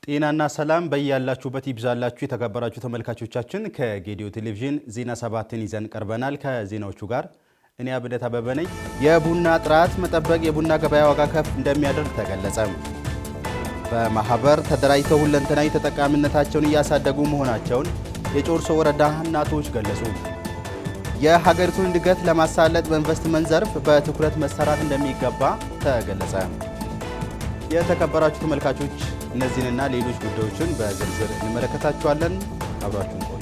ጤናና ሰላም በያላችሁበት ይብዛላችሁ የተከበራችሁ ተመልካቾቻችን ከጌዲዮ ቴሌቪዥን ዜና 7ን ይዘን ቀርበናል። ከዜናዎቹ ጋር እኔ አብነት አበበ ነኝ። የቡና ጥራት መጠበቅ የቡና ገበያ ዋጋ ከፍ እንደሚያደርግ ተገለጸ። በማህበር ተደራጅተው ሁለንተናዊ ተጠቃሚነታቸውን እያሳደጉ መሆናቸውን የጮርሶ ወረዳ እናቶች ገለጹ። የሀገሪቱን እድገት ለማሳለጥ በኢንቨስትመንት ዘርፍ በትኩረት መሰራት እንደሚገባ ተገለጸ። የተከበራችሁ ተመልካቾች እነዚህንና ሌሎች ጉዳዮችን በዝርዝር እንመለከታቸዋለን። አብራችሁን ቆዩ።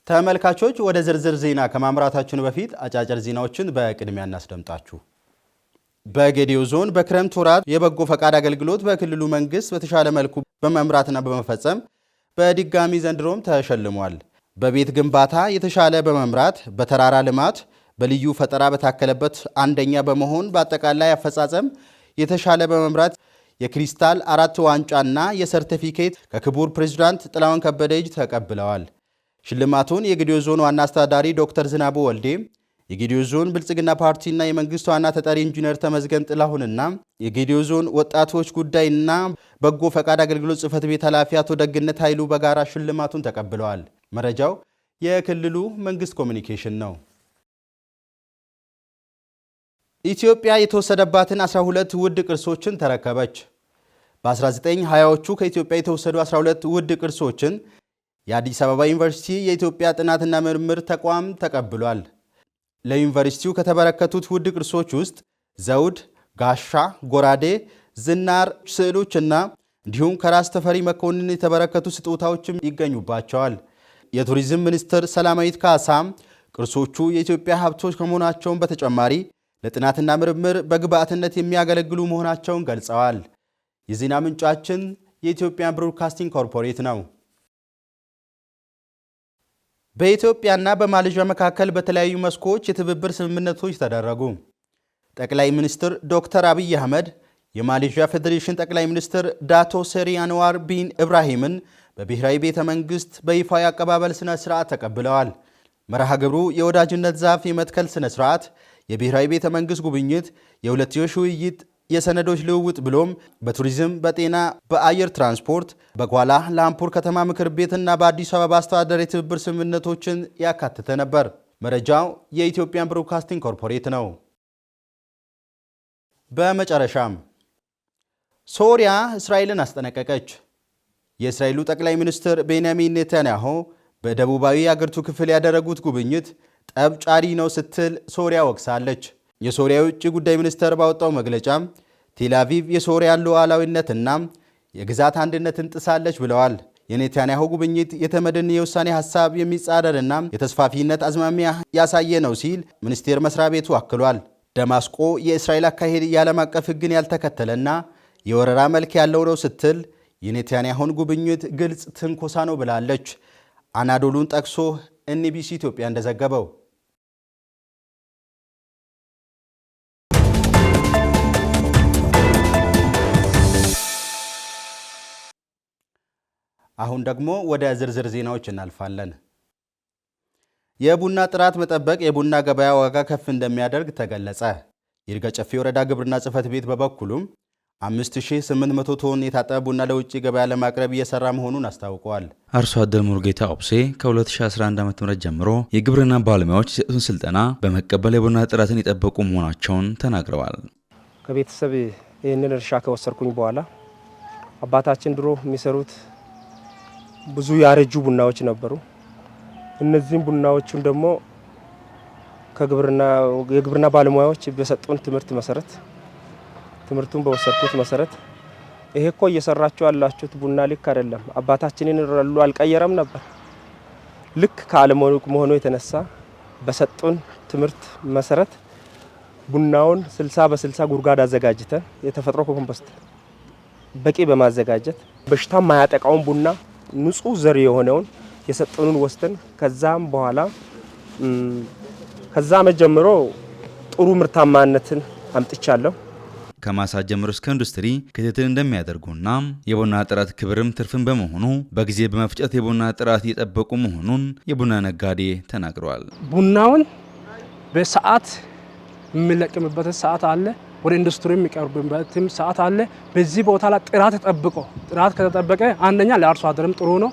ተመልካቾች ወደ ዝርዝር ዜና ከማምራታችን በፊት አጫጭር ዜናዎችን በቅድሚያ እናስደምጣችሁ። በጌዲዮ ዞን በክረምት ወራት የበጎ ፈቃድ አገልግሎት በክልሉ መንግስት በተሻለ መልኩ በመምራትና በመፈጸም በድጋሚ ዘንድሮም ተሸልሟል። በቤት ግንባታ የተሻለ በመምራት በተራራ ልማት በልዩ ፈጠራ በታከለበት አንደኛ በመሆን በአጠቃላይ አፈጻጸም የተሻለ በመምራት የክሪስታል 4 ዋንጫና የሰርቲፊኬት ከክቡር ፕሬዝዳንት ጥላሁን ከበደ እጅ ተቀብለዋል። ሽልማቱን የጌዲዮ ዞን ዋና አስተዳዳሪ ዶክተር ዝናቡ ወልዴ፣ የጌዲዮ ዞን ብልጽግና ፓርቲና የመንግስት ዋና ተጠሪ ኢንጂነር ተመስገን ጥላሁንና የጌዲዮ ዞን ወጣቶች ጉዳይና በጎ ፈቃድ አገልግሎት ጽህፈት ቤት ኃላፊ አቶ ደግነት ኃይሉ በጋራ ሽልማቱን ተቀብለዋል። መረጃው የክልሉ መንግስት ኮሚኒኬሽን ነው። ኢትዮጵያ የተወሰደባትን 12 ውድ ቅርሶችን ተረከበች። በ1920ዎቹ ከኢትዮጵያ የተወሰዱ 12 ውድ ቅርሶችን የአዲስ አበባ ዩኒቨርሲቲ የኢትዮጵያ ጥናትና ምርምር ተቋም ተቀብሏል። ለዩኒቨርሲቲው ከተበረከቱት ውድ ቅርሶች ውስጥ ዘውድ፣ ጋሻ፣ ጎራዴ፣ ዝናር ስዕሎችና እንዲሁም ከራስ ተፈሪ መኮንን የተበረከቱ ስጦታዎችም ይገኙባቸዋል። የቱሪዝም ሚኒስትር ሰላማዊት ካሳም ቅርሶቹ የኢትዮጵያ ሀብቶች ከመሆናቸውን በተጨማሪ ለጥናትና ምርምር በግብዓትነት የሚያገለግሉ መሆናቸውን ገልጸዋል። የዜና ምንጫችን የኢትዮጵያ ብሮድካስቲንግ ኮርፖሬት ነው። በኢትዮጵያና በማሌዥያ መካከል በተለያዩ መስኮች የትብብር ስምምነቶች ተደረጉ። ጠቅላይ ሚኒስትር ዶክተር አብይ አህመድ የማሌዥያ ፌዴሬሽን ጠቅላይ ሚኒስትር ዳቶ ሰሪ አንዋር ቢን ኢብራሂምን በብሔራዊ ቤተ መንግስት በይፋዊ አቀባበል ስነ ስርዓት ተቀብለዋል። መርሃ ግብሩ የወዳጅነት ዛፍ የመትከል ስነ ስርዓት፣ የብሔራዊ ቤተ መንግስት ጉብኝት፣ የሁለትዮሽ ውይይት፣ የሰነዶች ልውውጥ ብሎም በቱሪዝም፣ በጤና፣ በአየር ትራንስፖርት፣ በኳላ ላምፑር ከተማ ምክር ቤትና በአዲስ አበባ አስተዳደር የትብብር ስምምነቶችን ያካተተ ነበር። መረጃው የኢትዮጵያን ብሮድካስቲንግ ኮርፖሬት ነው። በመጨረሻም ሶሪያ እስራኤልን አስጠነቀቀች። የእስራኤሉ ጠቅላይ ሚኒስትር ቤንያሚን ኔታንያሁ በደቡባዊ የአገሪቱ ክፍል ያደረጉት ጉብኝት ጠብ ጫሪ ነው ስትል ሶሪያ ወቅሳለች። የሶሪያ ውጭ ጉዳይ ሚኒስትር ባወጣው መግለጫ ቴልአቪቭ የሶሪያን ሉዓላዊነትና የግዛት አንድነትን ጥሳለች ብለዋል። የኔታንያሁ ጉብኝት የተመድን የውሳኔ ሐሳብ የሚጻረርና የተስፋፊነት አዝማሚያ ያሳየ ነው ሲል ሚኒስቴር መስሪያ ቤቱ አክሏል። ደማስቆ የእስራኤል አካሄድ የዓለም አቀፍ ሕግን ያልተከተለና የወረራ መልክ ያለው ነው ስትል የኔታንያሁን ጉብኝት ግልጽ ትንኮሳ ነው ብላለች። አናዶሉን ጠቅሶ ኤንቢሲ ኢትዮጵያ እንደዘገበው አሁን ደግሞ ወደ ዝርዝር ዜናዎች እናልፋለን። የቡና ጥራት መጠበቅ የቡና ገበያ ዋጋ ከፍ እንደሚያደርግ ተገለጸ። የይርጋ ጨፌ ወረዳ ግብርና ጽህፈት ቤት በበኩሉም 5800 ቶን የታጠበ ቡና ለውጭ ገበያ ለማቅረብ እየሰራ መሆኑን አስታውቀዋል። አርሶ አደር ሙሉጌታ ኦብሴ ከ2011 ዓ.ም ጀምሮ የግብርና ባለሙያዎች የሰጡን ስልጠና በመቀበል የቡና ጥራትን የጠበቁ መሆናቸውን ተናግረዋል። ከቤተሰብ ይህንን እርሻ ከወሰድኩኝ በኋላ አባታችን ድሮ የሚሰሩት ብዙ ያረጁ ቡናዎች ነበሩ። እነዚህም ቡናዎቹን ደግሞ የግብርና ባለሙያዎች በሰጡን ትምህርት መሰረት ትምህርቱን በወሰድኩት መሰረት ይሄ እኮ እየሰራችሁ ያላችሁት ቡና ልክ አይደለም፣ አባታችንን አልቀየረም ነበር። ልክ ከአለመሆኑ መሆኑ የተነሳ በሰጡን ትምህርት መሰረት ቡናውን 60 በ60 ጉድጓድ አዘጋጅተን የተፈጥሮ ኮምፖስት በቂ በማዘጋጀት በሽታ ማያጠቃውን ቡና ንጹህ ዘር የሆነውን የሰጡንን ወስተን ከዛም በኋላ ከዛ ጀምሮ ጥሩ ምርታማነትን አምጥቻለሁ። ከማሳ ጀምሮ እስከ ኢንዱስትሪ ክትትል እንደሚያደርጉና የቡና ጥራት ክብርም ትርፍን በመሆኑ በጊዜ በመፍጨት የቡና ጥራት እየጠበቁ መሆኑን የቡና ነጋዴ ተናግረዋል። ቡናውን በሰዓት የሚለቅምበት ሰዓት አለ። ወደ ኢንዱስትሪ የሚቀርብበትም ሰዓት አለ። በዚህ ቦታ ላይ ጥራት ከተጠበቀ አንደኛ ለአርሶ አደርም ጥሩ ነው።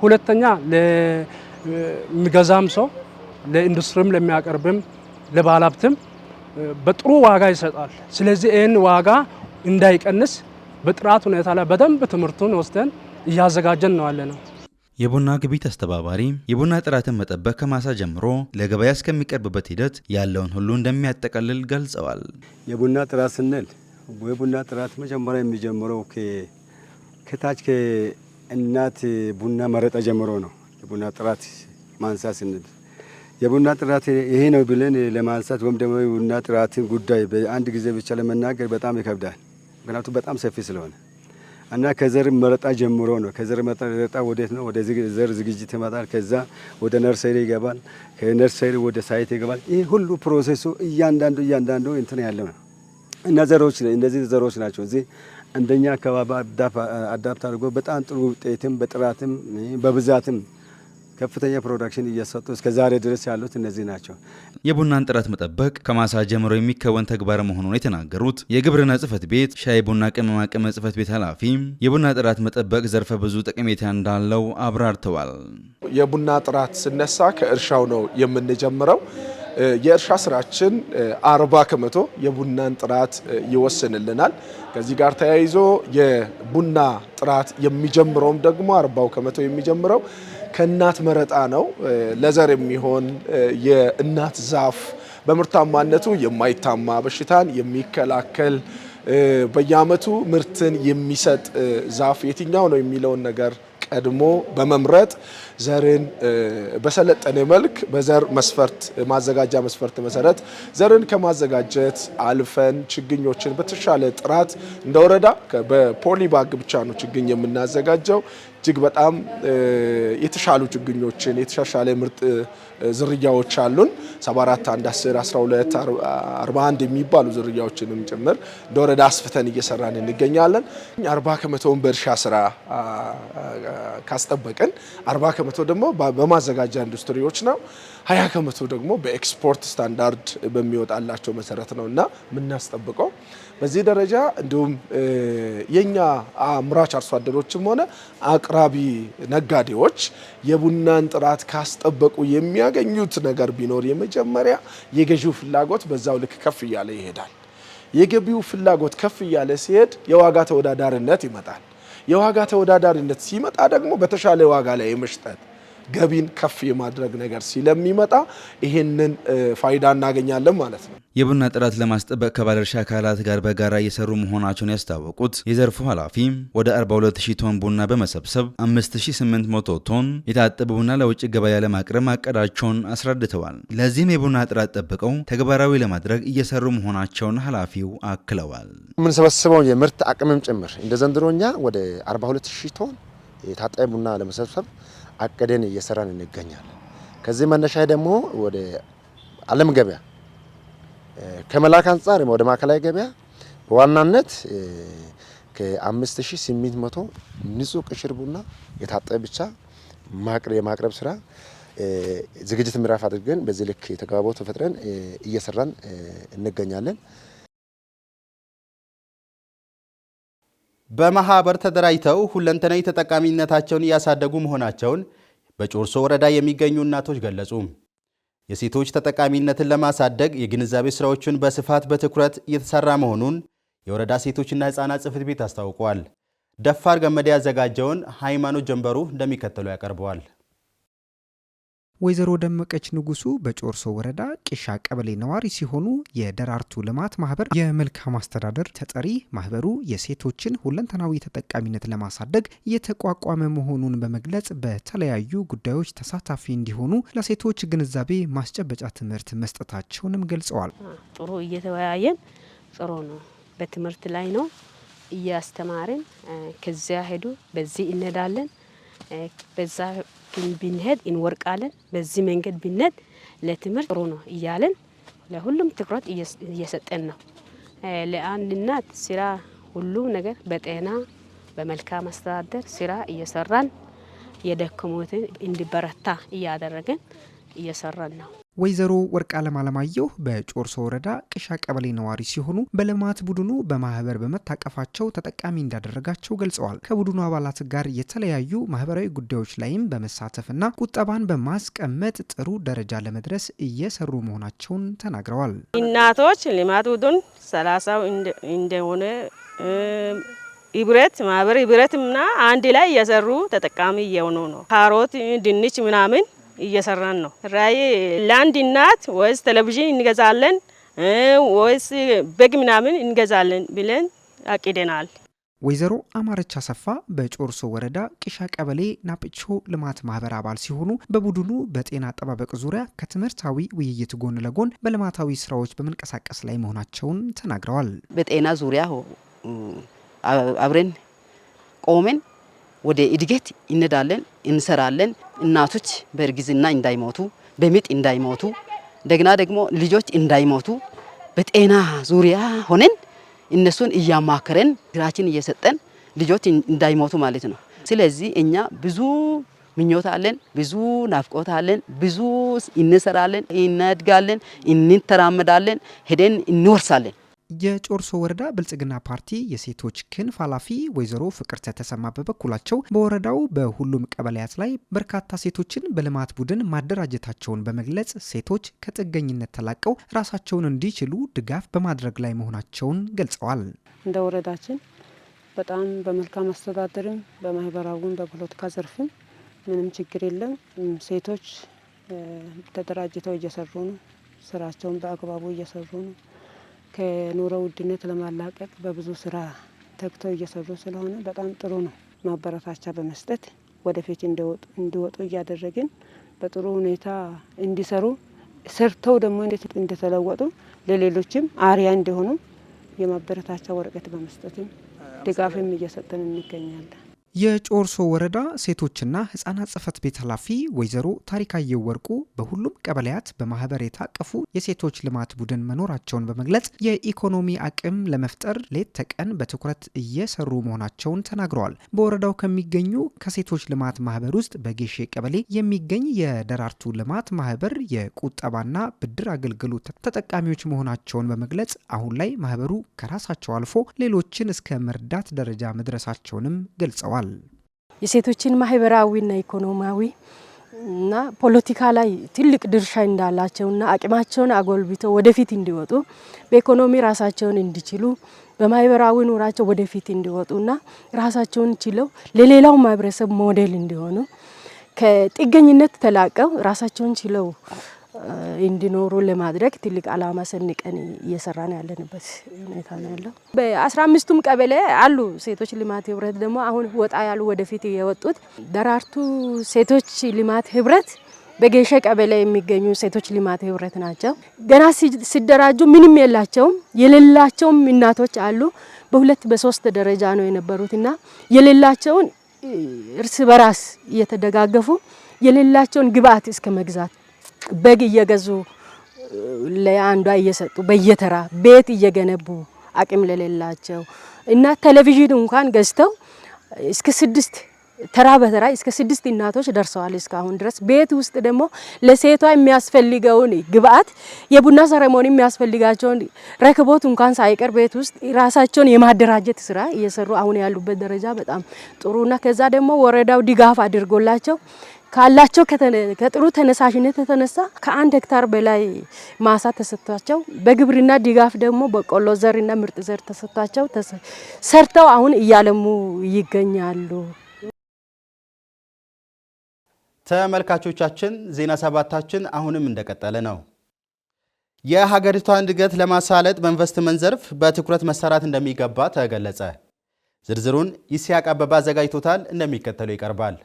ሁለተኛ ለሚገዛም ሰው ለኢንዱስትሪም ለሚያቀርብም ለባለሀብትም በጥሩ ዋጋ ይሰጣል። ስለዚህ ይህን ዋጋ እንዳይቀንስ በጥራት ሁኔታ ላይ በደንብ ትምህርቱን ወስደን እያዘጋጀን ነው ያለ ነው። የቡና ግብይት አስተባባሪ የቡና ጥራትን መጠበቅ ከማሳ ጀምሮ ለገበያ እስከሚቀርብበት ሂደት ያለውን ሁሉ እንደሚያጠቃልል ገልጸዋል። የቡና ጥራት ስንል የቡና ጥራት መጀመሪያ የሚጀምረው ከታች ከእናት ቡና መረጣ ጀምሮ ነው። የቡና ጥራት ማንሳት ስንል የቡና ጥራት ይሄ ነው ብለን ለማንሳት ወይም ደግሞ የቡና ጥራትን ጉዳይ በአንድ ጊዜ ብቻ ለመናገር በጣም ይከብዳል። ምክንያቱም በጣም ሰፊ ስለሆነ እና ከዘር መረጣ ጀምሮ ነው። ከዘር መረጣ ወዴት ነው? ወደ ዘር ዝግጅት ይመጣል። ከዛ ወደ ነርሰሪ ይገባል። ከነርሰሪ ወደ ሳይት ይገባል። ይህ ሁሉ ፕሮሴሱ እያንዳንዱ እንትን ያለው ነው እና እነዚህ ዘሮች ናቸው እዚህ እንደኛ አካባቢ አዳፕት አድርጎ በጣም ጥሩ ውጤትም በጥራትም በብዛትም ከፍተኛ ፕሮዳክሽን እየሰጡ እስከ ዛሬ ድረስ ያሉት እነዚህ ናቸው። የቡናን ጥራት መጠበቅ ከማሳ ጀምሮ የሚከወን ተግባር መሆኑን የተናገሩት የግብርና ጽሕፈት ቤት ሻይ ቡና ቅመማ ቅመም ጽሕፈት ቤት ኃላፊ የቡና ጥራት መጠበቅ ዘርፈ ብዙ ጠቀሜታ እንዳለው አብራርተዋል። የቡና ጥራት ስነሳ ከእርሻው ነው የምንጀምረው። የእርሻ ስራችን 40% የቡናን ጥራት ይወስንልናል። ከዚህ ጋር ተያይዞ የቡና ጥራት የሚጀምረውም ደግሞ 40% የሚጀምረው ከእናት መረጣ ነው። ለዘር የሚሆን የእናት ዛፍ በምርታማነቱ የማይታማ በሽታን የሚከላከል በየዓመቱ ምርትን የሚሰጥ ዛፍ የትኛው ነው የሚለውን ነገር ቀድሞ በመምረጥ ዘርን በሰለጠነ መልክ በዘር መስፈርት ማዘጋጃ መስፈርት መሰረት ዘርን ከማዘጋጀት አልፈን ችግኞችን በተሻለ ጥራት እንደወረዳ በፖሊባግ ብቻ ነው ችግኝ የምናዘጋጀው። እጅግ በጣም የተሻሉ ችግኞችን የተሻሻለ ምርጥ ዝርያዎች አሉን። 74 1 10 12 41 የሚባሉ ዝርያዎችንም ጭምር እንደወረዳ አስፍተን እየሰራን እንገኛለን። 40% በእርሻ ስራ ካስጠበቅን 40% ደግሞ በማዘጋጃ ኢንዱስትሪዎች ነው። 20% ደግሞ በኤክስፖርት ስታንዳርድ በሚወጣላቸው መሰረት ነውና የምናስጠብቀው። በዚህ ደረጃ እንዲሁም የኛ አምራች አርሶ አደሮችም ሆነ አቅራቢ ነጋዴዎች የቡናን ጥራት ካስጠበቁ የሚያገኙት ነገር ቢኖር የመጀመሪያ የገዢው ፍላጎት በዛው ልክ ከፍ እያለ ይሄዳል። የገቢው ፍላጎት ከፍ እያለ ሲሄድ የዋጋ ተወዳዳሪነት ይመጣል። የዋጋ ተወዳዳሪነት ሲመጣ ደግሞ በተሻለ ዋጋ ላይ የመሽጠት ገቢን ከፍ የማድረግ ነገር ስለሚመጣ ይሄንን ፋይዳ እናገኛለን ማለት ነው። የቡና ጥራት ለማስጠበቅ ከባለድርሻ አካላት ጋር በጋራ እየሰሩ መሆናቸውን ያስታወቁት የዘርፉ ኃላፊ ወደ 42000 ቶን ቡና በመሰብሰብ 5800 ቶን የታጠበ ቡና ለውጭ ገበያ ለማቅረብ ማቀዳቸውን አስረድተዋል። ለዚህም የቡና ጥራት ጠብቀው ተግባራዊ ለማድረግ እየሰሩ መሆናቸውን ኃላፊው አክለዋል። የምንሰበስበው የምርት አቅምም ጭምር እንደ ዘንድሮኛ ወደ 42000 ቶን የታጠበ ቡና ለመሰብሰብ አቀደን እየሰራን እንገኛለን። ከዚህ መነሻ ደግሞ ወደ ዓለም ገበያ ከመላክ አንጻር ወደ ማዕከላዊ ገበያ በዋናነት ከ5800 ንጹህ ቅሽር ቡና የታጠበ ብቻ የማቅረብ ስራ ዝግጅት ምዕራፍ አድርገን በዚህ ልክ የተግባቦት ፈጥረን እየሰራን እንገኛለን። በማህበር ተደራጅተው ሁለንተናዊ ተጠቃሚነታቸውን እያሳደጉ መሆናቸውን በጮርሶ ወረዳ የሚገኙ እናቶች ገለጹ። የሴቶች ተጠቃሚነትን ለማሳደግ የግንዛቤ ስራዎችን በስፋት በትኩረት እየተሰራ መሆኑን የወረዳ ሴቶችና ህጻናት ጽሕፈት ቤት አስታውቋል። ደፋር ገመድ ያዘጋጀውን ሃይማኖት ጀንበሩ እንደሚከተለው ያቀርበዋል። ወይዘሮ ደመቀች ንጉሱ በጮርሶ ወረዳ ቂሻ ቀበሌ ነዋሪ ሲሆኑ የደራርቱ ልማት ማህበር የመልካም አስተዳደር ተጠሪ ማህበሩ የሴቶችን ሁለንተናዊ ተጠቃሚነት ለማሳደግ የተቋቋመ መሆኑን በመግለጽ በተለያዩ ጉዳዮች ተሳታፊ እንዲሆኑ ለሴቶች ግንዛቤ ማስጨበጫ ትምህርት መስጠታቸውንም ገልጸዋል። ጥሩ እየተወያየን ጥሩ ነው። በትምህርት ላይ ነው እያስተማርን ከዚያ ሄዱ በዚህ እንሄዳለን በዛ ብንሄድ እንወርቃለን በዚህ መንገድ ብንሄድ ለትምህርት ጥሩ ነው እያለን ለሁሉም ትኩረት እየሰጠን ነው። ለአንድ እናት ስራ ሁሉ ነገር በጤና በመልካም አስተዳደር ስራ እየሰራን የደከሙትን እንዲበረታ እያደረገን እየሰራን ነው። ወይዘሮ ወርቅአለም አለማየሁ በጮርሶ ወረዳ ቅሻ ቀበሌ ነዋሪ ሲሆኑ በልማት ቡድኑ በማህበር በመታቀፋቸው ተጠቃሚ እንዳደረጋቸው ገልጸዋል። ከቡድኑ አባላት ጋር የተለያዩ ማህበራዊ ጉዳዮች ላይም በመሳተፍና ቁጠባን በማስቀመጥ ጥሩ ደረጃ ለመድረስ እየሰሩ መሆናቸውን ተናግረዋል። እናቶች ልማት ቡድን 30 እንደሆነ ህብረት ማህበር ህብረትና አንድ ላይ እየሰሩ ተጠቃሚ እየሆኑ ነው። ካሮት፣ ድንች ምናምን እየሰራን ነው። ራይ ለአንድ እናት ወይስ ቴሌቪዥን እንገዛለን ወይስ በግ ምናምን እንገዛለን ብለን አቅደናል። ወይዘሮ አማረች አሰፋ በጮርሶ ወረዳ ቅሻ ቀበሌ ናጵቾ ልማት ማህበር አባል ሲሆኑ በቡድኑ በጤና አጠባበቅ ዙሪያ ከትምህርታዊ ውይይት ጎን ለጎን በልማታዊ ስራዎች በመንቀሳቀስ ላይ መሆናቸውን ተናግረዋል። በጤና ዙሪያ አብረን ቆመን ወደ እድገት እንሄዳለን፣ እንሰራለን። እናቶች በእርግዝና እንዳይሞቱ፣ በምጥ እንዳይሞቱ፣ እንደገና ደግሞ ልጆች እንዳይሞቱ በጤና ዙሪያ ሆነን እነሱን እያማከረን ስራችን እየሰጠን ልጆች እንዳይሞቱ ማለት ነው። ስለዚህ እኛ ብዙ ምኞት አለን፣ ብዙ ናፍቆት አለን፣ ብዙ እንሰራለን፣ እናድጋለን፣ እንተራመዳለን፣ ሄደን እንወርሳለን። የጮርሶ ወረዳ ብልጽግና ፓርቲ የሴቶች ክንፍ ኃላፊ ወይዘሮ ፍቅርተ ተሰማ በበኩላቸው በወረዳው በሁሉም ቀበሌያት ላይ በርካታ ሴቶችን በልማት ቡድን ማደራጀታቸውን በመግለጽ ሴቶች ከጥገኝነት ተላቀው ራሳቸውን እንዲችሉ ድጋፍ በማድረግ ላይ መሆናቸውን ገልጸዋል። እንደ ወረዳችን በጣም በመልካም አስተዳደርም በማህበራዊም በፖለቲካ ዘርፍም ምንም ችግር የለም። ሴቶች ተደራጅተው እየሰሩ ነው። ስራቸውን በአግባቡ እየሰሩ ነው። ከኑሮ ውድነት ለማላቀቅ በብዙ ስራ ተግተው እየሰሩ ስለሆነ በጣም ጥሩ ነው። ማበረታቻ በመስጠት ወደፊት እንዲወጡ እያደረግን በጥሩ ሁኔታ እንዲሰሩ ሰርተው ደግሞ እንደተለወጡ ለሌሎችም አርያ እንዲሆኑ የማበረታቻ ወረቀት በመስጠትም ድጋፍም እየሰጠን እንገኛለን። የጮርሶ ወረዳ ሴቶችና ህጻናት ጽህፈት ቤት ኃላፊ ወይዘሮ ታሪካየው ወርቁ በሁሉም ቀበሌያት በማህበር የታቀፉ የሴቶች ልማት ቡድን መኖራቸውን በመግለጽ የኢኮኖሚ አቅም ለመፍጠር ሌት ተቀን በትኩረት እየሰሩ መሆናቸውን ተናግረዋል። በወረዳው ከሚገኙ ከሴቶች ልማት ማህበር ውስጥ በጌሼ ቀበሌ የሚገኝ የደራርቱ ልማት ማህበር የቁጠባና ብድር አገልግሎት ተጠቃሚዎች መሆናቸውን በመግለጽ አሁን ላይ ማህበሩ ከራሳቸው አልፎ ሌሎችን እስከ መርዳት ደረጃ መድረሳቸውንም ገልጸዋል። የሴቶችን ማህበራዊና ኢኮኖሚያዊ እና ፖለቲካ ላይ ትልቅ ድርሻ እንዳላቸውና አቅማቸውን አጎልብተው ወደፊት እንዲወጡ በኢኮኖሚ ራሳቸውን እንዲችሉ በማህበራዊ ኑራቸው ወደፊት እንዲወጡና ራሳቸውን ችለው ለሌላው ማህበረሰብ ሞዴል እንዲሆኑ ከጥገኝነት ተላቀው ራሳቸውን ችለው እንዲኖሩ ለማድረግ ትልቅ አላማ ሰንቀን እየሰራን ያለንበት ሁኔታ ነው ያለው። በ15ቱም ቀበሌ አሉ ሴቶች ልማት ህብረት ደግሞ አሁን ወጣ ያሉ ወደፊት የወጡት ደራርቱ ሴቶች ልማት ህብረት በጌሼ ቀበሌ የሚገኙ ሴቶች ልማት ህብረት ናቸው። ገና ሲደራጁ ምንም የላቸውም። የሌላቸውም እናቶች አሉ። በሁለት በሶስት ደረጃ ነው የነበሩትና የሌላቸውን እርስ በራስ እየተደጋገፉ የሌላቸውን ግብአት እስከ መግዛት በግ እየገዙ ለአንዷ እየሰጡ በየተራ ቤት እየገነቡ አቅም ለሌላቸው እና ቴሌቪዥን እንኳን ገዝተው እስከ 6 ተራ በተራ እስከ 6 እናቶች ደርሰዋል እስካሁን ድረስ። ቤት ውስጥ ደግሞ ለሴቷ የሚያስፈልገውን ግብአት የቡና ሰረሞኒ የሚያስፈልጋቸውን ረክቦት እንኳን ሳይቀር ቤት ውስጥ ራሳቸውን የማደራጀት ስራ እየሰሩ አሁን ያሉበት ደረጃ በጣም ጥሩና ከዛ ደግሞ ወረዳው ድጋፍ አድርጎላቸው ካላቸው ከጥሩ ተነሳሽነት የተነሳ ከ1 ሄክታር በላይ ማሳ ተሰጥቷቸው በግብርና ድጋፍ ደግሞ በቆሎ ዘርና ምርጥ ዘር ተሰጥቷቸው ሰርተው አሁን እያለሙ ይገኛሉ። ተመልካቾቻችን ዜና ሰባታችን አሁንም እንደቀጠለ ነው። የሀገሪቷን እድገት ለማሳለጥ በኢንቨስትመንት ዘርፍ በትኩረት መሰራት እንደሚገባ ተገለጸ። ዝርዝሩን ይስሐቅ አበባ አዘጋጅቶታል፣ እንደሚከተለው ይቀርባል።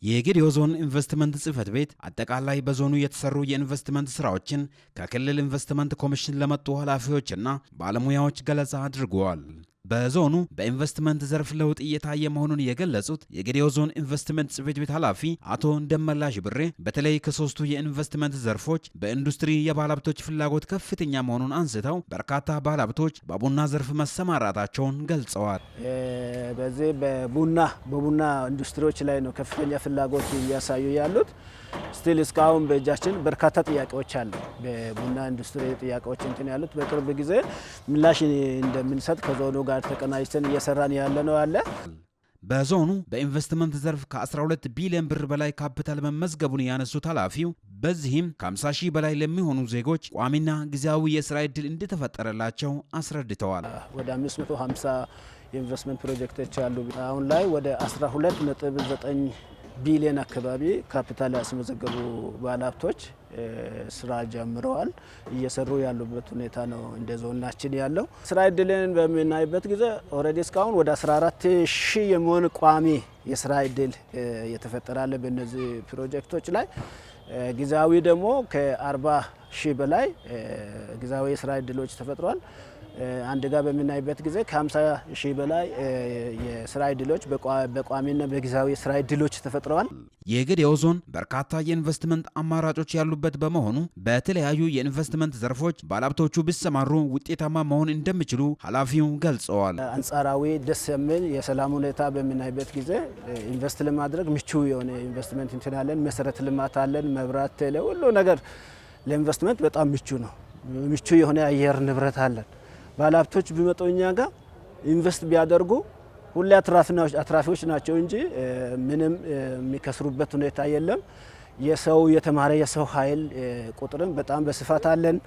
የጌዴኦ ዞን ኢንቨስትመንት ጽህፈት ቤት አጠቃላይ በዞኑ የተሰሩ የኢንቨስትመንት ስራዎችን ከክልል ኢንቨስትመንት ኮሚሽን ለመጡ ኃላፊዎችና ባለሙያዎች ገለጻ አድርገዋል። በዞኑ በኢንቨስትመንት ዘርፍ ለውጥ እየታየ መሆኑን የገለጹት የጌዴኦ ዞን ኢንቨስትመንት ጽህፈት ቤት ኃላፊ አቶ እንደመላሽ ብሬ በተለይ ከሶስቱ የኢንቨስትመንት ዘርፎች በኢንዱስትሪ የባለሀብቶች ፍላጎት ከፍተኛ መሆኑን አንስተው በርካታ ባለሀብቶች በቡና ዘርፍ መሰማራታቸውን ገልጸዋል። በዚህ በቡና ኢንዱስትሪዎች ላይ ነው ከፍተኛ ፍላጎት እያሳዩ ያሉት። ስቲል እስካሁን በእጃችን በርካታ ጥያቄዎች አሉ። በቡና ኢንዱስትሪ ጥያቄዎች እንትን ያሉት በቅርብ ጊዜ ምላሽ እንደምንሰጥ ከዞኑ ጋር ተቀናጅተን እየሰራን ያለ ነው አለ። በዞኑ በኢንቨስትመንት ዘርፍ ከ12 ቢሊዮን ብር በላይ ካፒታል መመዝገቡን ያነሱት ኃላፊው በዚህም ከ50 ሺህ በላይ ለሚሆኑ ዜጎች ቋሚና ጊዜያዊ የስራ ዕድል እንደተፈጠረላቸው አስረድተዋል። ወደ 550 የኢንቨስትመንት ፕሮጀክቶች አሉ። አሁን ላይ ወደ 12.9 ቢሊዮን አካባቢ ካፒታል ያስመዘገቡ ባለሀብቶች ስራ ጀምረዋል። እየሰሩ ያሉበት ሁኔታ ነው እንደ ዞናችን ያለው። ስራ ዕድልን በምናይበት ጊዜ ኦልሬዲ እስካሁን ወደ 14 ሺህ የሚሆን ቋሚ የስራ ዕድል የተፈጠራለ በእነዚህ ፕሮጀክቶች ላይ። ጊዜያዊ ደግሞ ከ40 ሺህ በላይ ጊዜያዊ የስራ ዕድሎች ተፈጥሯል። አንድ ጋር በምናይበት ጊዜ ከ50 ሺህ በላይ የስራ ዕድሎች በቋሚና በጊዜያዊ የስራ ዕድሎች ተፈጥረዋል። የጌዴኦ ዞን በርካታ የኢንቨስትመንት አማራጮች ያሉበት በመሆኑ በተለያዩ የኢንቨስትመንት ዘርፎች ባለሀብቶቹ ቢሰማሩ ውጤታማ መሆን እንደሚችሉ ኃላፊው ገልጸዋል። አንጻራዊ ደስ የሚል የሰላም ሁኔታ በምናይበት ጊዜ ኢንቨስት ለማድረግ ምቹ የሆነ ኢንቨስትመንት እንትናለን። መሰረተ ልማት አለን፣ መብራት፣ ቴሌ፣ ሁሉ ነገር ለኢንቨስትመንት በጣም ምቹ ነው። ምቹ የሆነ አየር ንብረት አለን። ባለሀብቶች ቢመጡ እኛ ጋር ኢንቨስት ቢያደርጉ ሁሌ አትራፊዎች ናቸው እንጂ ምንም የሚከስሩበት ሁኔታ የለም። የተማረ የሰው ኃይል ቁጥርም በጣም በስፋት አለን።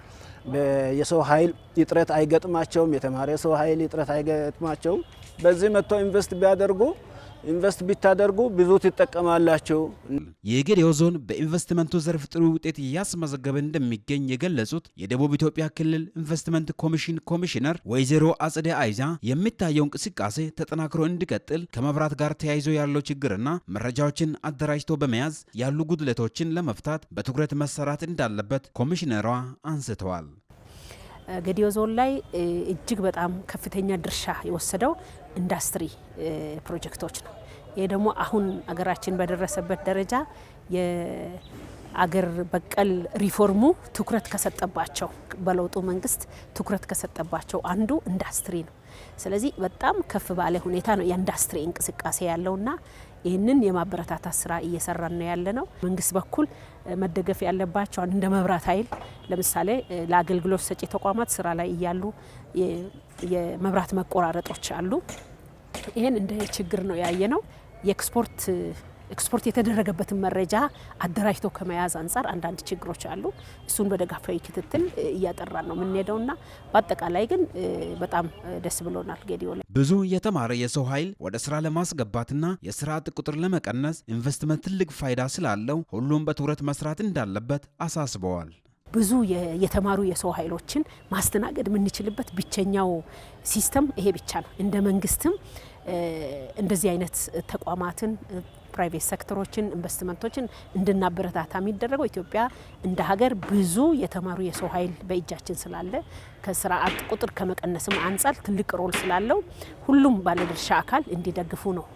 የሰው ኃይል እጥረት አይገጥማቸውም። የተማረ የሰው ኃይል እጥረት አይገጥማቸውም። በዚህ መጥተው ኢንቨስት ቢታደርጉ ብዙ ትጠቀማላችሁ። የጌዴኦ ዞን በኢንቨስትመንቱ ዘርፍ ጥሩ ውጤት እያስመዘገበ እንደሚገኝ የገለጹት የደቡብ ኢትዮጵያ ክልል ኢንቨስትመንት ኮሚሽን ኮሚሽነር ወይዘሮ አጽደ አይዛ የሚታየው እንቅስቃሴ ተጠናክሮ እንዲቀጥል ከመብራት ጋር ተያይዞ ያለው ችግርና መረጃዎችን አደራጅቶ በመያዝ ያሉ ጉድለቶችን ለመፍታት በትኩረት መሰራት እንዳለበት ኮሚሽነሯ አንስተዋል። ጌዴኦ ዞን ላይ እጅግ በጣም ከፍተኛ ድርሻ የወሰደው ኢንዱስትሪ ፕሮጀክቶች ነው። ይሄ ደግሞ አሁን አገራችን በደረሰበት ደረጃ የአገር በቀል ሪፎርሙ ትኩረት ከሰጠባቸው በለውጡ መንግስት ትኩረት ከሰጠባቸው አንዱ ኢንዱስትሪ ነው። ስለዚህ በጣም ከፍ ባለ ሁኔታ ነው የኢንዱስትሪ እንቅስቃሴ ያለውና ይህንን የማበረታታት ስራ እየሰራን ነው ያለነው። መንግስት በኩል መደገፍ ያለባቸው እንደ መብራት ኃይል ለምሳሌ ለአገልግሎት ሰጪ ተቋማት ስራ ላይ እያሉ የመብራት መቆራረጦች አሉ። ይህን እንደ ችግር ነው ያየነው። ኤክስፖርት የተደረገበትን መረጃ አደራጅቶ ከመያዝ አንጻር አንዳንድ ችግሮች አሉ። እሱን በደጋፋዊ ክትትል እያጠራን ነው የምንሄደውና በአጠቃላይ ግን በጣም ደስ ብሎናል። ጌዴኦ ላይ ብዙ የተማረ የሰው ኃይል ወደ ስራ ለማስገባትና የስራ አጥ ቁጥር ለመቀነስ ኢንቨስትመንት ትልቅ ፋይዳ ስላለው ሁሉም በትኩረት መስራት እንዳለበት አሳስበዋል። ብዙ የተማሩ የሰው ኃይሎችን ማስተናገድ የምንችልበት ብቸኛው ሲስተም ይሄ ብቻ ነው። እንደ መንግስትም እንደዚህ አይነት ተቋማትን ፕራይቬት ሴክተሮችን ኢንቨስትመንቶችን እንድናበረታታ የሚደረገው ኢትዮጵያ እንደ ሀገር ብዙ የተማሩ የሰው ኃይል በእጃችን ስላለ ከስራ አጥ ቁጥር ከመቀነስም አንጻር ትልቅ ሮል ስላለው ሁሉም ባለድርሻ አካል እንዲደግፉ ነው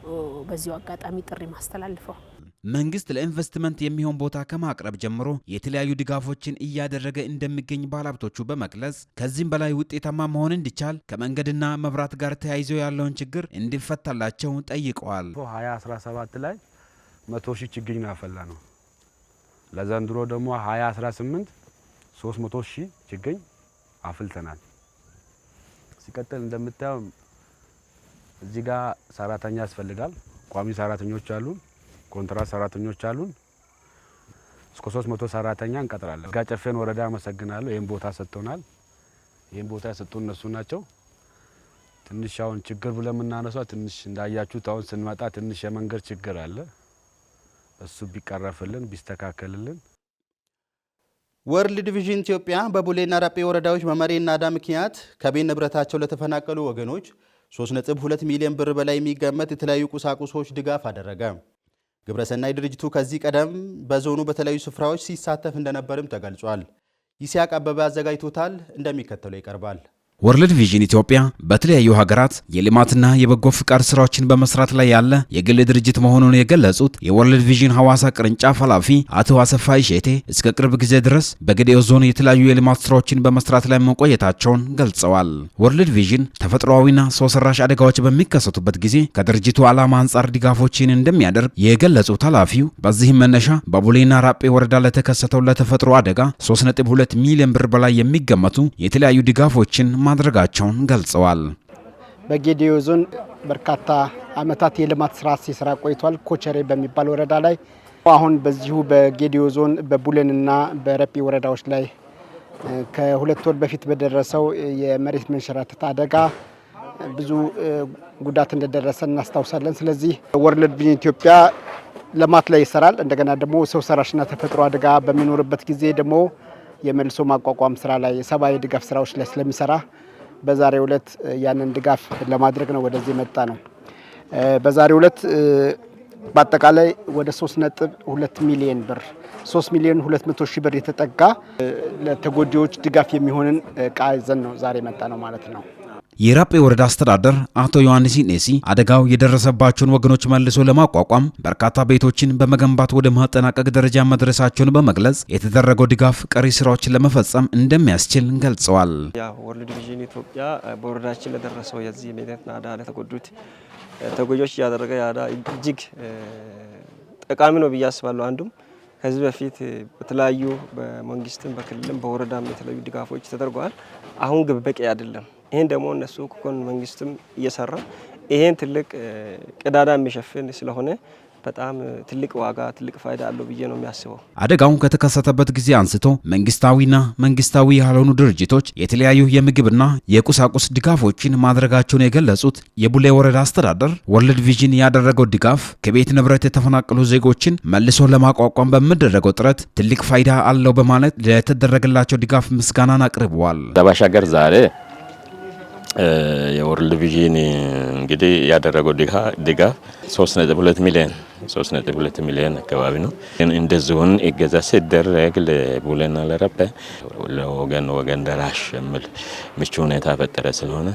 በዚሁ አጋጣሚ ጥሪ ማስተላልፈው። መንግስት ለኢንቨስትመንት የሚሆን ቦታ ከማቅረብ ጀምሮ የተለያዩ ድጋፎችን እያደረገ እንደሚገኝ ባለሀብቶቹ በመግለጽ ከዚህም በላይ ውጤታማ መሆን እንዲቻል ከመንገድና መብራት ጋር ተያይዞ ያለውን ችግር እንዲፈታላቸው ጠይቀዋል። 2017 ላይ 100 ሺህ ችግኝ ያፈላ ነው። ለዘንድሮ ደግሞ 2018 300 ሺህ ችግኝ አፍልተናል። ሲቀጥል እንደምታየው እዚህ ጋር ሰራተኛ ያስፈልጋል። ቋሚ ሰራተኞች አሉ፣ ኮንትራት ሰራተኞች አሉን። እስከ 300 ሰራተኛ እንቀጥራለን። ጋጨፌን ወረዳ አመሰግናለሁ። ይሄን ቦታ ሰጥቶናል። ይሄን ቦታ የሰጡ እነሱ ናቸው። ትንሽ አሁን ችግር ብለን የምናነሳው ትንሽ እንዳያችሁት አሁን ስንመጣ ትንሽ የመንገድ ችግር አለ። እሱ ቢቀረፍልን ቢስተካከልልን። ወርልድ ቪዥን ኢትዮጵያ በቡሌና ራጴ ወረዳዎች በመሬት ናዳ ምክንያት ከቤት ንብረታቸው ለተፈናቀሉ ወገኖች 3.2 ሚሊዮን ብር በላይ የሚገመት የተለያዩ ቁሳቁሶች ድጋፍ አደረገ። ግብረሰናይ ድርጅቱ ከዚህ ቀደም በዞኑ በተለያዩ ስፍራዎች ሲሳተፍ እንደነበርም ተገልጿል። ይስሐቅ አበበ አዘጋጅቶታል፣ እንደሚከተለው ይቀርባል። ወርልድ ቪዥን ኢትዮጵያ በተለያዩ ሀገራት የልማትና የበጎ ፍቃድ ስራዎችን በመስራት ላይ ያለ የግል ድርጅት መሆኑን የገለጹት የወርልድ ቪዥን ሐዋሳ ቅርንጫፍ ኃላፊ አቶ አሰፋ ይሼቴ እስከ ቅርብ ጊዜ ድረስ በጌዴኦ ዞን የተለያዩ የልማት ስራዎችን በመስራት ላይ መቆየታቸውን ገልጸዋል። ወርልድ ቪዥን ተፈጥሯዊና ሰው ሰራሽ አደጋዎች በሚከሰቱበት ጊዜ ከድርጅቱ ዓላማ አንጻር ድጋፎችን እንደሚያደርግ የገለጹት ኃላፊው በዚህም መነሻ በቡሌና ራጴ ወረዳ ለተከሰተው ለተፈጥሮ አደጋ 3.2 ሚሊዮን ብር በላይ የሚገመቱ የተለያዩ ድጋፎችን ማድረጋቸውን ገልጸዋል። በጌዴኦ ዞን በርካታ ዓመታት የልማት ስራ ሲሰራ ቆይቷል። ኮቸሬ በሚባል ወረዳ ላይ አሁን በዚሁ በጌዴኦ ዞን በቡሌንና በረጴ ወረዳዎች ላይ ከሁለት ወር በፊት በደረሰው የመሬት መንሸራተት አደጋ ብዙ ጉዳት እንደደረሰ እናስታውሳለን። ስለዚህ ወርልድ ቪዥን ኢትዮጵያ ልማት ላይ ይሰራል። እንደገና ደግሞ ሰው ሰራሽና ተፈጥሮ አደጋ በሚኖርበት ጊዜ ደግሞ የመልሶ ማቋቋም ስራ ላይ የሰብአዊ ድጋፍ ስራዎች ላይ ስለሚሰራ በዛሬው ዕለት ያንን ድጋፍ ለማድረግ ነው ወደዚህ መጣ ነው። በዛሬው ዕለት በአጠቃላይ ወደ 3.2 ሚሊዮን ብር 3 ሚሊዮን 200 ሺህ ብር የተጠጋ ለተጎጂዎች ድጋፍ የሚሆንን ዕቃ ይዘን ነው ዛሬ መጣ ነው ማለት ነው። የራጴ ወረዳ አስተዳደር አቶ ዮሐንስ ኔሲ አደጋው የደረሰባቸውን ወገኖች መልሶ ለማቋቋም በርካታ ቤቶችን በመገንባት ወደ ማጠናቀቅ ደረጃ መድረሳቸውን በመግለጽ የተደረገው ድጋፍ ቀሪ ስራዎችን ለመፈጸም እንደሚያስችል ገልጸዋል። ወርልድ ቪዥን ኢትዮጵያ በወረዳችን ለደረሰው የዚህ መሬት ናዳ ለተጎዱት ተጎጂዎች ያደረገ ያዳ እጅግ ጠቃሚ ነው ብዬ አስባለሁ። አንዱም ከዚህ በፊት በተለያዩ በመንግስትም በክልልም በወረዳም የተለያዩ ድጋፎች ተደርገዋል። አሁን ግን በቂ አይደለም። ይሄን ደግሞ እነሱ ኮን መንግስትም እየሰራ ይሄን ትልቅ ቀዳዳ የሚሸፍን ስለሆነ በጣም ትልቅ ዋጋ ትልቅ ፋይዳ አለው ብዬ ነው የሚያስበው። አደጋው ከተከሰተበት ጊዜ አንስቶ መንግስታዊና መንግስታዊ ያልሆኑ ድርጅቶች የተለያዩ የምግብና የቁሳቁስ ድጋፎችን ማድረጋቸውን የገለጹት የቡሌ ወረዳ አስተዳደር ወርልድ ቪዥን ያደረገው ድጋፍ ከቤት ንብረት የተፈናቀሉ ዜጎችን መልሶ ለማቋቋም በሚደረገው ጥረት ትልቅ ፋይዳ አለው በማለት ለተደረገላቸው ድጋፍ ምስጋናን አቅርበዋል። ባሻገር ዛሬ የወርልድ ቪዥን እንግዲህ ያደረገው ድጋፍ 3.2 ሚሊዮን አካባቢ ነው። እንደዚሁን እገዛ ሲደረግ ለቡሌና ለረጴ ለወገን ደራሽ የሚል ምቹ ሁኔታ ፈጠረ ስለሆነ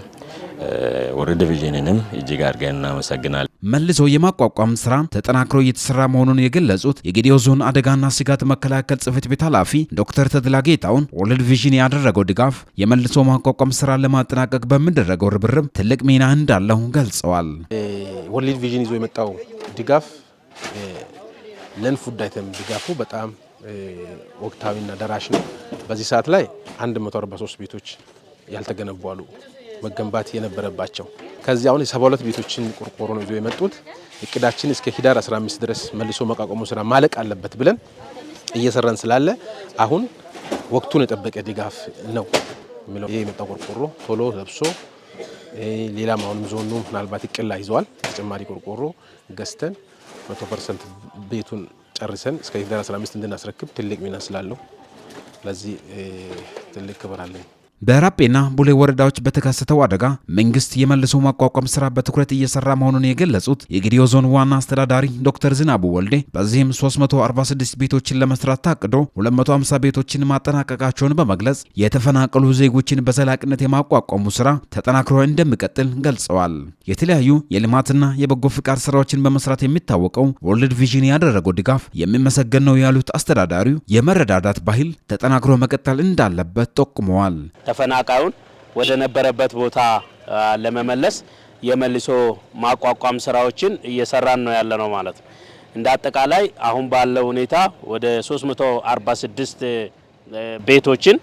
ወርልድ ቪዥንንም እጅግ አድርገን እናመሰግናለን። መልሶ የማቋቋም ስራ ተጠናክሮ እየተሰራ መሆኑን የገለጹት የጌዴኦ ዞን አደጋና ስጋት መከላከል ጽሕፈት ቤት ኃላፊ ዶክተር ተድላ ጌታሁን ወርልድ ቪዥን ያደረገው ድጋፍ የመልሶ ማቋቋም ስራ ለማጠናቀቅ በሚደረገው ርብርብ ትልቅ ሚና እንዳለው ገልጸዋል። ወርልድ ቪዥን ይዞ የመጣው ድጋፍ ነን ፉድ አይተም ድጋፉ በጣም ወቅታዊና ደራሽ ነው። በዚህ ሰዓት ላይ 143 ቤቶች ያልተገነቡ አሉ መገንባት የነበረባቸው። ከዚህ አሁን 72 ቤቶችን ቆርቆሮ ነው ይዞ የመጡት። እቅዳችን እስከ ህዳር 15 ድረስ መልሶ ማቋቋሙ ስራ ማለቅ አለበት ብለን እየሰራን ስላለ አሁን ወቅቱን የጠበቀ ድጋፍ ነው የሚለው። ይሄ የመጣው ቆርቆሮ ቶሎ ለብሶ ሌላም አሁንም ዞኑ ምናልባት ይቅላ ይዘዋል። ተጨማሪ ቆርቆሮ ገዝተን 100% ቤቱን ጨርሰን እስከ ህዳር 15 እንድናስረክብ ትልቅ ሚና ስላለው ለዚህ ትልቅ ክብር አለኝ። በራጴና ቡሌ ወረዳዎች በተከሰተው አደጋ መንግስት የመልሶ ማቋቋም ስራ በትኩረት እየሰራ መሆኑን የገለጹት የጌዴኦ ዞን ዋና አስተዳዳሪ ዶክተር ዝናቡ ወልዴ በዚህም 346 ቤቶችን ለመስራት ታቅዶ 250 ቤቶችን ማጠናቀቃቸውን በመግለጽ የተፈናቀሉ ዜጎችን በዘላቂነት የማቋቋሙ ስራ ተጠናክሮ እንደሚቀጥል ገልጸዋል። የተለያዩ የልማትና የበጎ ፍቃድ ስራዎችን በመስራት የሚታወቀው ወርልድ ቪዥን ያደረገው ድጋፍ የሚመሰገን ነው ያሉት አስተዳዳሪው የመረዳዳት ባህል ተጠናክሮ መቀጠል እንዳለበት ጠቁመዋል። ተፈናቃዩን ወደ ነበረበት ቦታ ለመመለስ የመልሶ ማቋቋም ስራዎችን እየሰራን ነው ያለ ነው ማለት ነው። እንደ አጠቃላይ አሁን ባለው ሁኔታ ወደ 346 ቤቶችን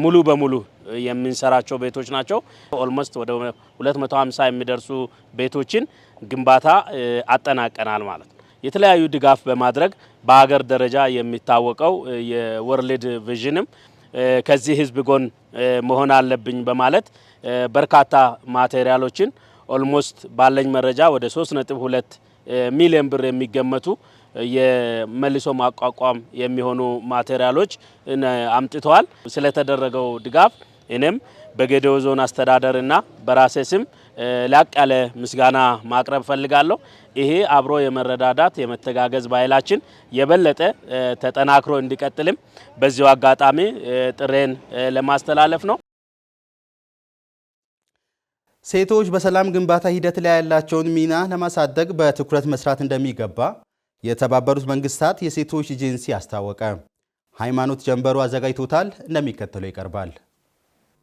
ሙሉ በሙሉ የምንሰራቸው ቤቶች ናቸው። ኦልሞስት ወደ 250 የሚደርሱ ቤቶችን ግንባታ አጠናቀናል ማለት ነው። የተለያዩ ድጋፍ በማድረግ በሀገር ደረጃ የሚታወቀው የወርልድ ቪዥንም ከዚህ ህዝብ ጎን መሆን አለብኝ በማለት በርካታ ማቴሪያሎችን ኦልሞስት ባለኝ መረጃ ወደ 3.2 ሚሊዮን ብር የሚገመቱ የመልሶ ማቋቋም የሚሆኑ ማቴሪያሎች አምጥተዋል። ስለተደረገው ድጋፍ እኔም በጌዴኦ ዞን አስተዳደርና በራሴ ስም ላቅ ያለ ምስጋና ማቅረብ ፈልጋለሁ። ይሄ አብሮ የመረዳዳት የመተጋገዝ ባህላችን የበለጠ ተጠናክሮ እንዲቀጥልም በዚሁ አጋጣሚ ጥሬን ለማስተላለፍ ነው። ሴቶች በሰላም ግንባታ ሂደት ላይ ያላቸውን ሚና ለማሳደግ በትኩረት መስራት እንደሚገባ የተባበሩት መንግስታት የሴቶች ኤጀንሲ አስታወቀ። ሃይማኖት ጀንበሩ አዘጋጅቶታል፣ እንደሚከተለው ይቀርባል።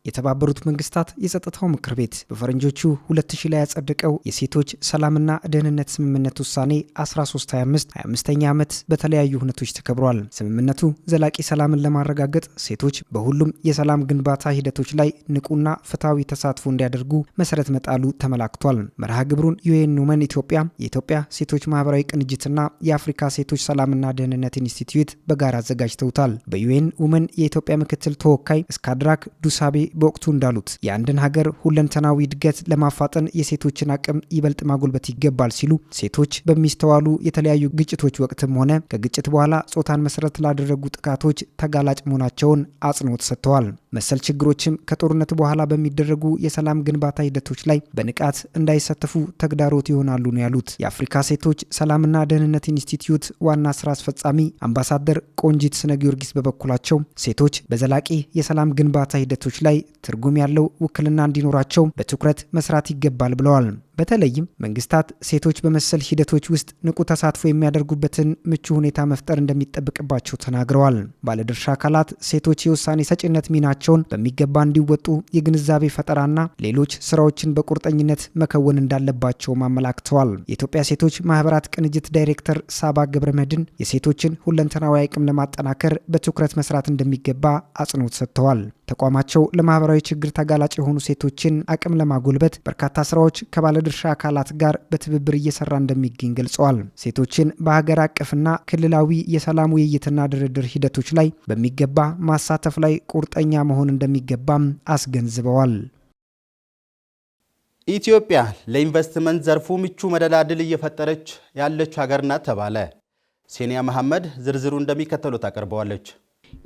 የተባበሩት መንግስታት የጸጥታው ምክር ቤት በፈረንጆቹ 2000 ላይ ያጸደቀው የሴቶች ሰላምና ደህንነት ስምምነት ውሳኔ 1325 25ኛ ዓመት በተለያዩ ሁነቶች ተከብሯል። ስምምነቱ ዘላቂ ሰላምን ለማረጋገጥ ሴቶች በሁሉም የሰላም ግንባታ ሂደቶች ላይ ንቁና ፍትሃዊ ተሳትፎ እንዲያደርጉ መሰረት መጣሉ ተመላክቷል። መርሃ ግብሩን ዩኤን ውመን ኢትዮጵያ፣ የኢትዮጵያ ሴቶች ማህበራዊ ቅንጅትና የአፍሪካ ሴቶች ሰላምና ደህንነት ኢንስቲትዩት በጋራ አዘጋጅተውታል። በዩኤን ውመን የኢትዮጵያ ምክትል ተወካይ እስካድራክ ዱሳቤ በወቅቱ እንዳሉት የአንድን ሀገር ሁለንተናዊ እድገት ለማፋጠን የሴቶችን አቅም ይበልጥ ማጎልበት ይገባል ሲሉ ሴቶች በሚስተዋሉ የተለያዩ ግጭቶች ወቅትም ሆነ ከግጭት በኋላ ጾታን መሰረት ላደረጉ ጥቃቶች ተጋላጭ መሆናቸውን አጽንኦት ሰጥተዋል። መሰል ችግሮችም ከጦርነት በኋላ በሚደረጉ የሰላም ግንባታ ሂደቶች ላይ በንቃት እንዳይሳተፉ ተግዳሮት ይሆናሉ ነው ያሉት። የአፍሪካ ሴቶች ሰላምና ደህንነት ኢንስቲትዩት ዋና ስራ አስፈጻሚ አምባሳደር ቆንጂት ስነ ጊዮርጊስ በበኩላቸው ሴቶች በዘላቂ የሰላም ግንባታ ሂደቶች ላይ ትርጉም ያለው ውክልና እንዲኖራቸው በትኩረት መስራት ይገባል ብለዋል። በተለይም መንግስታት ሴቶች በመሰል ሂደቶች ውስጥ ንቁ ተሳትፎ የሚያደርጉበትን ምቹ ሁኔታ መፍጠር እንደሚጠበቅባቸው ተናግረዋል። ባለድርሻ አካላት ሴቶች የውሳኔ ሰጭነት ሚናቸውን በሚገባ እንዲወጡ የግንዛቤ ፈጠራና ሌሎች ስራዎችን በቁርጠኝነት መከወን እንዳለባቸውም አመላክተዋል። የኢትዮጵያ ሴቶች ማህበራት ቅንጅት ዳይሬክተር ሳባ ገብረመድን የሴቶችን ሁለንተናዊ አቅም ለማጠናከር በትኩረት መስራት እንደሚገባ አጽንኦት ሰጥተዋል። ተቋማቸው ለማህበራዊ ችግር ተጋላጭ የሆኑ ሴቶችን አቅም ለማጎልበት በርካታ ስራዎች ከባለድርሻ አካላት ጋር በትብብር እየሰራ እንደሚገኝ ገልጸዋል። ሴቶችን በሀገር አቀፍና ክልላዊ የሰላም ውይይትና ድርድር ሂደቶች ላይ በሚገባ ማሳተፍ ላይ ቁርጠኛ መሆን እንደሚገባም አስገንዝበዋል። ኢትዮጵያ ለኢንቨስትመንት ዘርፉ ምቹ መደላድል እየፈጠረች ያለች ሀገር ናት ተባለ። ሴኒያ መሐመድ ዝርዝሩ እንደሚከተለው ታቀርበዋለች።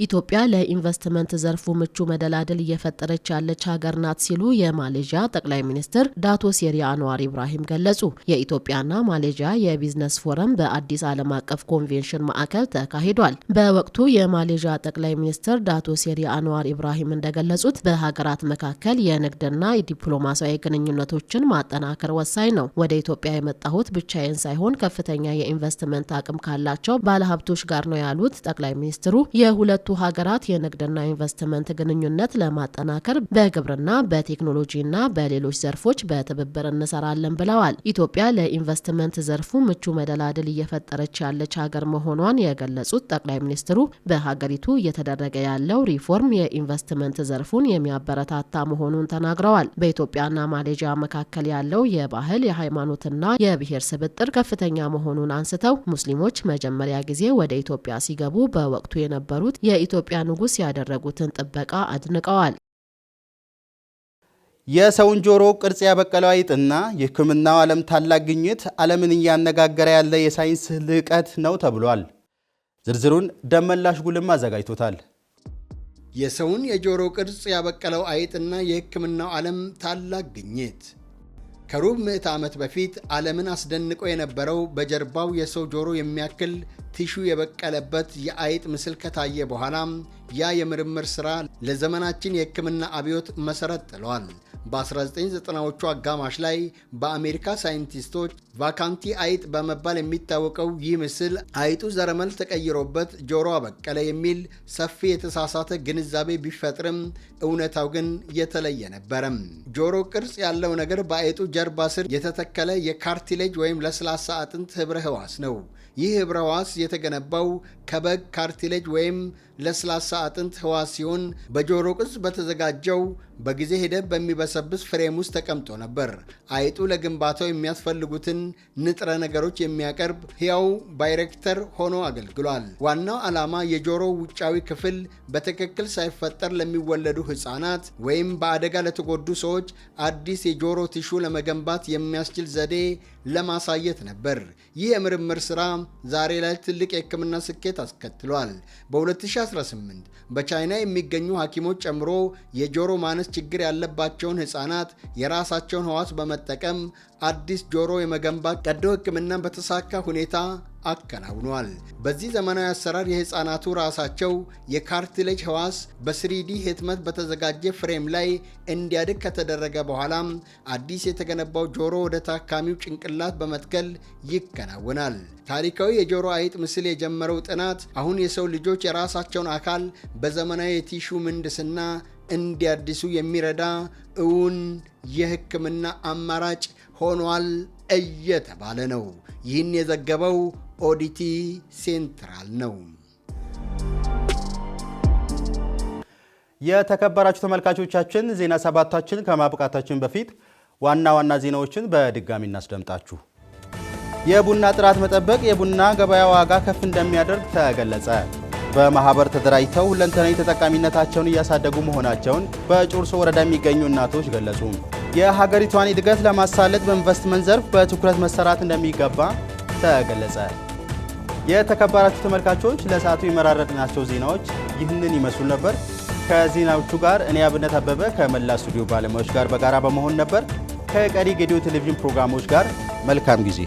ኢትዮጵያ ለኢንቨስትመንት ዘርፉ ምቹ መደላድል እየፈጠረች ያለች ሀገር ናት ሲሉ የማሌዥያ ጠቅላይ ሚኒስትር ዳቶ ሴሪ አንዋር ኢብራሂም ገለጹ። የኢትዮጵያና ማሌዥያ የቢዝነስ ፎረም በአዲስ ዓለም አቀፍ ኮንቬንሽን ማዕከል ተካሂዷል። በወቅቱ የማሌዥያ ጠቅላይ ሚኒስትር ዳቶ ሴሪ አንዋር ኢብራሂም እንደገለጹት በሀገራት መካከል የንግድና የዲፕሎማሲያዊ ግንኙነቶችን ማጠናከር ወሳኝ ነው። ወደ ኢትዮጵያ የመጣሁት ብቻዬን ሳይሆን ከፍተኛ የኢንቨስትመንት አቅም ካላቸው ባለሀብቶች ጋር ነው ያሉት ጠቅላይ ሚኒስትሩ የሁለቱ ሀገራት የንግድና ኢንቨስትመንት ግንኙነት ለማጠናከር በግብርና፣ በቴክኖሎጂና በሌሎች ዘርፎች በትብብር እንሰራለን ብለዋል። ኢትዮጵያ ለኢንቨስትመንት ዘርፉ ምቹ መደላድል እየፈጠረች ያለች ሀገር መሆኗን የገለጹት ጠቅላይ ሚኒስትሩ በሀገሪቱ እየተደረገ ያለው ሪፎርም የኢንቨስትመንት ዘርፉን የሚያበረታታ መሆኑን ተናግረዋል። በኢትዮጵያና ማሌዥያ መካከል ያለው የባህል የሃይማኖትና የብሔር ስብጥር ከፍተኛ መሆኑን አንስተው ሙስሊሞች መጀመሪያ ጊዜ ወደ ኢትዮጵያ ሲገቡ በወቅቱ የነበሩት የኢትዮጵያ ንጉስ ያደረጉትን ጥበቃ አድንቀዋል። የሰውን ጆሮ ቅርጽ ያበቀለው አይጥና የሕክምናው ዓለም ታላቅ ግኝት ዓለምን እያነጋገረ ያለ የሳይንስ ልዕቀት ነው ተብሏል። ዝርዝሩን ደመላሽ ጉልማ አዘጋጅቶታል። የሰውን የጆሮ ቅርጽ ያበቀለው አይጥና የሕክምናው ዓለም ታላቅ ግኝት ከሩብ ምዕተ ዓመት በፊት ዓለምን አስደንቆ የነበረው በጀርባው የሰው ጆሮ የሚያክል ቲሹ የበቀለበት የአይጥ ምስል ከታየ በኋላ ያ የምርምር ሥራ ለዘመናችን የሕክምና አብዮት መሠረት ጥሏል። በ1990ዎቹ አጋማሽ ላይ በአሜሪካ ሳይንቲስቶች ቫካንቲ አይጥ በመባል የሚታወቀው ይህ ምስል አይጡ ዘረመል ተቀይሮበት ጆሮ አበቀለ የሚል ሰፊ የተሳሳተ ግንዛቤ ቢፈጥርም እውነታው ግን የተለየ ነበረም። ጆሮ ቅርጽ ያለው ነገር በአይጡ ጀርባ ስር የተተከለ የካርቲሌጅ ወይም ለስላሳ አጥንት ህብረ ህዋስ ነው። ይህ ህብረ ህዋስ የተገነባው ከበግ ካርቲሌጅ ወይም ለስላሳ አጥንት ህዋስ ሲሆን በጆሮ ቅርጽ በተዘጋጀው በጊዜ ሂደት በሚበሰብስ ፍሬም ውስጥ ተቀምጦ ነበር። አይጡ ለግንባታው የሚያስፈልጉትን ንጥረ ነገሮች የሚያቀርብ ሕያው ባይሬክተር ሆኖ አገልግሏል። ዋናው ዓላማ የጆሮ ውጫዊ ክፍል በትክክል ሳይፈጠር ለሚወለዱ ህፃናት ወይም በአደጋ ለተጎዱ ሰዎች አዲስ የጆሮ ቲሹ ለመገንባት የሚያስችል ዘዴ ለማሳየት ነበር። ይህ የምርምር ሥራ ዛሬ ላይ ትልቅ የሕክምና ስኬት አስከትሏል። በ2018 በቻይና የሚገኙ ሐኪሞች ጨምሮ የጆሮ ማነስ ችግር ያለባቸውን ህፃናት የራሳቸውን ህዋስ በመጠቀም አዲስ ጆሮ የመገንባት ቀዶ ሕክምናን በተሳካ ሁኔታ አከናውኗል። በዚህ ዘመናዊ አሰራር የህፃናቱ ራሳቸው የካርትሌጅ ህዋስ በ3D ህትመት በተዘጋጀ ፍሬም ላይ እንዲያድግ ከተደረገ በኋላም አዲስ የተገነባው ጆሮ ወደ ታካሚው ጭንቅላት በመትከል ይከናወናል። ታሪካዊ የጆሮ አይጥ ምስል የጀመረው ጥናት አሁን የሰው ልጆች የራሳቸውን አካል በዘመናዊ የቲሹ ምህንድስና እንዲያድሱ የሚረዳ እውን የህክምና አማራጭ ሆኗል እየተባለ ነው። ይህን የዘገበው ኦዲቲ ሴንትራል ነው። የተከበራችሁ ተመልካቾቻችን ዜና ሰባታችን ከማብቃታችን በፊት ዋና ዋና ዜናዎችን በድጋሚ እናስደምጣችሁ። የቡና ጥራት መጠበቅ የቡና ገበያ ዋጋ ከፍ እንደሚያደርግ ተገለጸ። በማህበር ተደራጅተው ሁለንተናዊ ተጠቃሚነታቸውን እያሳደጉ መሆናቸውን በጮርሶ ወረዳ የሚገኙ እናቶች ገለጹ። የሀገሪቷን እድገት ለማሳለጥ በኢንቨስትመንት ዘርፍ በትኩረት መሰራት እንደሚገባ ተገለጸ። የተከበራችሁ ተመልካቾች ለሰዓቱ የመራረጥናቸው ዜናዎች ይህንን ይመስሉ ነበር። ከዜናዎቹ ጋር እኔ አብነት አበበ ከመላ ስቱዲዮ ባለሙያዎች ጋር በጋራ በመሆን ነበር። ከቀሪ ጌዲዮ ቴሌቪዥን ፕሮግራሞች ጋር መልካም ጊዜ